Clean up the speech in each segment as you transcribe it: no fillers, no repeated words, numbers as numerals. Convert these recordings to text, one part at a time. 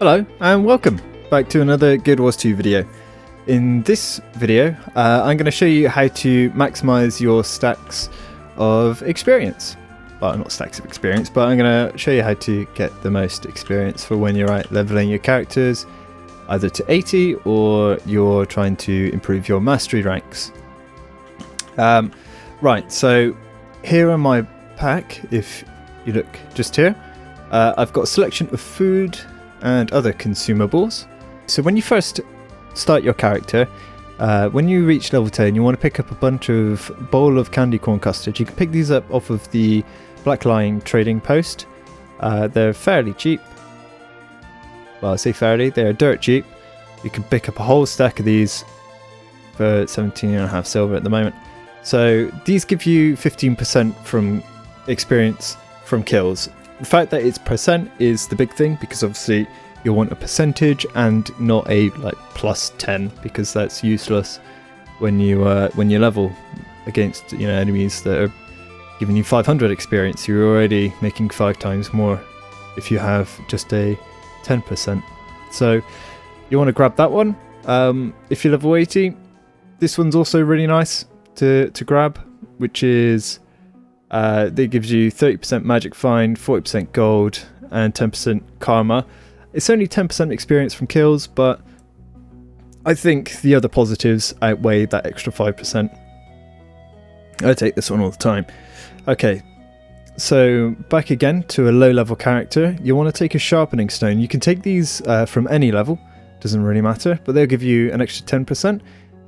Hello and welcome back to another GW2 video. In this video I'm going to show you how to maximize your stacks of experience. Well, not stacks of experience, but I'm going to show you how to get the most experience for when you're out leveling your characters either to 80 or you're trying to improve your mastery ranks. Right, so here on my pack, if you look just here, I've got a selection of food and other consumables. So when you first start your character, when you reach level 10, you want to pick up a bunch of bowl of candy corn custard. You can pick these up off of the Black Line trading post. They're fairly cheap. Well, I say fairly, they're dirt cheap. You can pick up a whole stack of these for 17.5 silver at the moment. So these give you 15% from experience from kills. The fact that it's percent is the big thing, because obviously you'll want a percentage and not a like plus 10, because that's useless when you level against enemies that are giving you 500 experience. You're already making 5 times more if you have just a 10%. So you want to grab that one. If you're level 80, this one's also really nice to grab, which is that gives you 30% magic find, 40% gold, and 10% karma. It's only 10% experience from kills, but I think the other positives outweigh that extra 5%. I take this one all the time. Okay, so back again to a low level character. You want to take a Sharpening Stone. You can take these from any level, doesn't really matter, but they'll give you an extra 10%.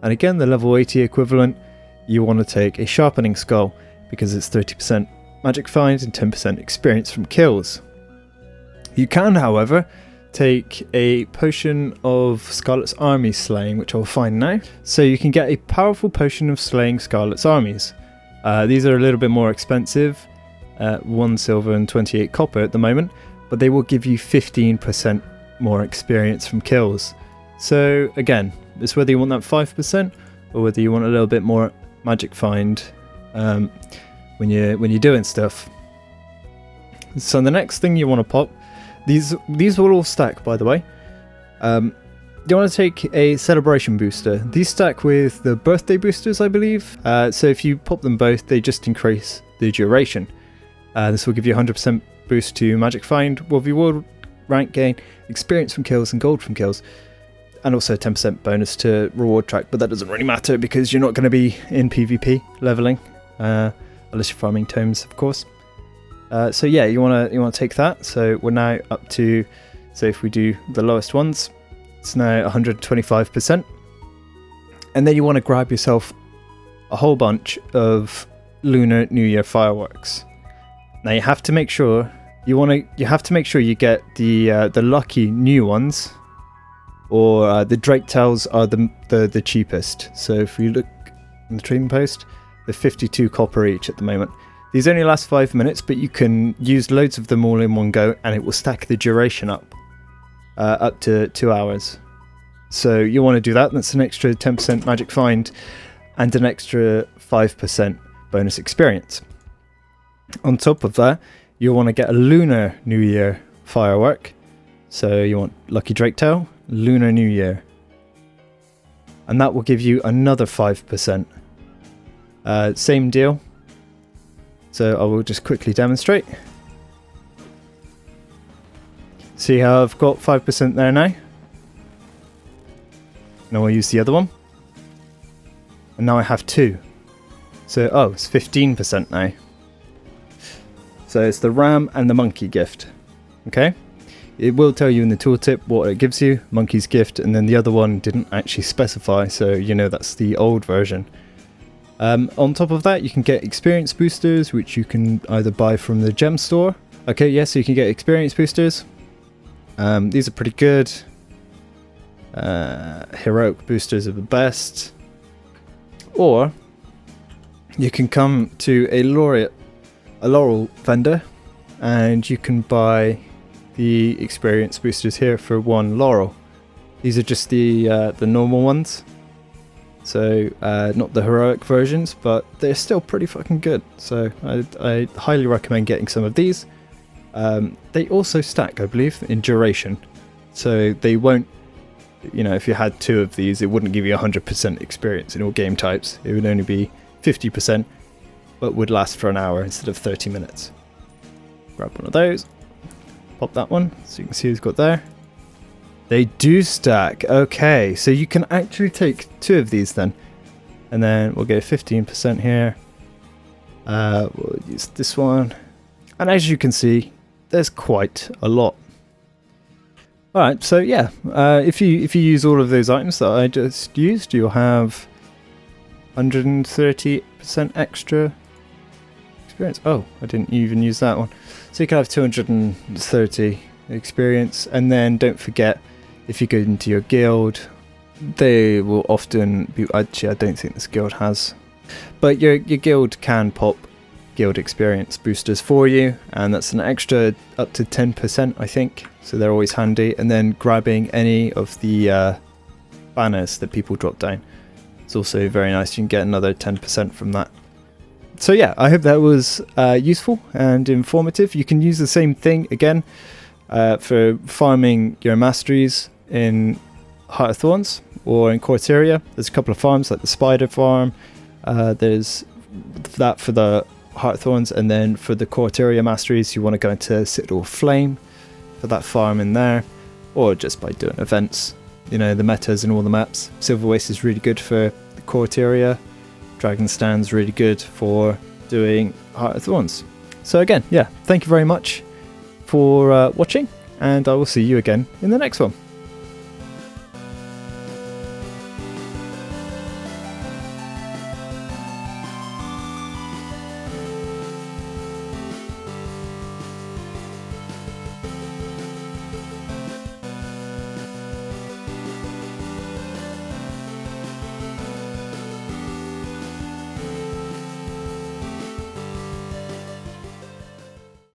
And again, the level 80 equivalent, you want to take a Sharpening Skull, because it's 30% magic find and 10% experience from kills. You can, however, take a potion of Scarlet's army slaying, which I'll find now. So you can get a powerful potion of slaying Scarlet's armies. These are a little bit more expensive, 1 silver and 28 copper at the moment, but they will give you 15% more experience from kills. So again, it's whether you want that 5% or whether you want a little bit more magic find when you're doing stuff. So the next thing you want to pop, these will all stack, by the way. You want to take a celebration booster. These stack with the birthday boosters, I believe. So if you pop them both, they just increase the duration. This will give you 100% boost to magic find, world v world rank gain, experience from kills, and gold from kills. And also 10% bonus to reward track, but that doesn't really matter because you're not going to be in PvP leveling, unless you're farming tomes, of course. So yeah, you want to take that. So we're now up to, so if we do the lowest ones, it's now 125%. And then you want to grab yourself a whole bunch of Lunar New Year fireworks. Now you have to make sure you get the lucky new ones, or the Drake tails are the cheapest. So if you look in the trading post, they're 52 copper each at the moment. These only last 5 minutes, but you can use loads of them all in one go, and it will stack the duration up to 2 hours. So you want to do that. That's an extra 10% magic find and an extra 5% bonus experience. On top of that, you want to get a Lunar New Year firework. So you want Lucky Drake Tail, Lunar New Year, and that will give you another 5%. Same deal. So I will just quickly demonstrate. See how I've got 5% there now? Now I'll use the other one. And now I have 2. So, oh, it's 15% now. So it's the ram and the monkey gift. Okay? It will tell you in the tooltip what it gives you, monkey's gift, and then the other one didn't actually specify, so that's the old version. On top of that, you can get experience boosters, which you can either buy from the gem store. Okay, yes, so you can get experience boosters. These are pretty good. Heroic boosters are the best. Or you can come to a laurel vendor, and you can buy the experience boosters here for 1 laurel. These are just the normal ones. So not the heroic versions, but they're still pretty fucking good. So I highly recommend getting some of these. They also stack, I believe, in duration. So they won't, you know, if you had 2 of these, it wouldn't give you 100% experience in all game types. It would only be 50%, but would last for an hour instead of 30 minutes. Grab one of those, pop that one, so you can see who's got there. They do stack. Okay, so you can actually take 2 of these then. And then we'll go 15% here. We'll use this one. And as you can see, there's quite a lot. Alright, so yeah, if you use all of those items that I just used, you'll have 130% extra experience. Oh, I didn't even use that one. So you can have 230 experience, and then don't forget, if you go into your guild, they will often be, actually I don't think this guild has, but your guild can pop guild experience boosters for you, and that's an extra up to 10% I think, so they're always handy. And then grabbing any of the banners that people drop down, it's also very nice, you can get another 10% from that. So yeah, I hope that was useful and informative. You can use the same thing again for farming your masteries in Heart of Thorns or in Corteria. There's a couple of farms like the Spider Farm, there's that for the Heart of Thorns, and then for the Corteria masteries you want to go into Citadel of Flame for that farm in there, or just by doing events, you know, the metas and all the maps. Silver Waste is really good for the Corteria, Dragonstan's really good for doing Heart of Thorns. So again, yeah, thank you very much for watching, and I will see you again in the next one.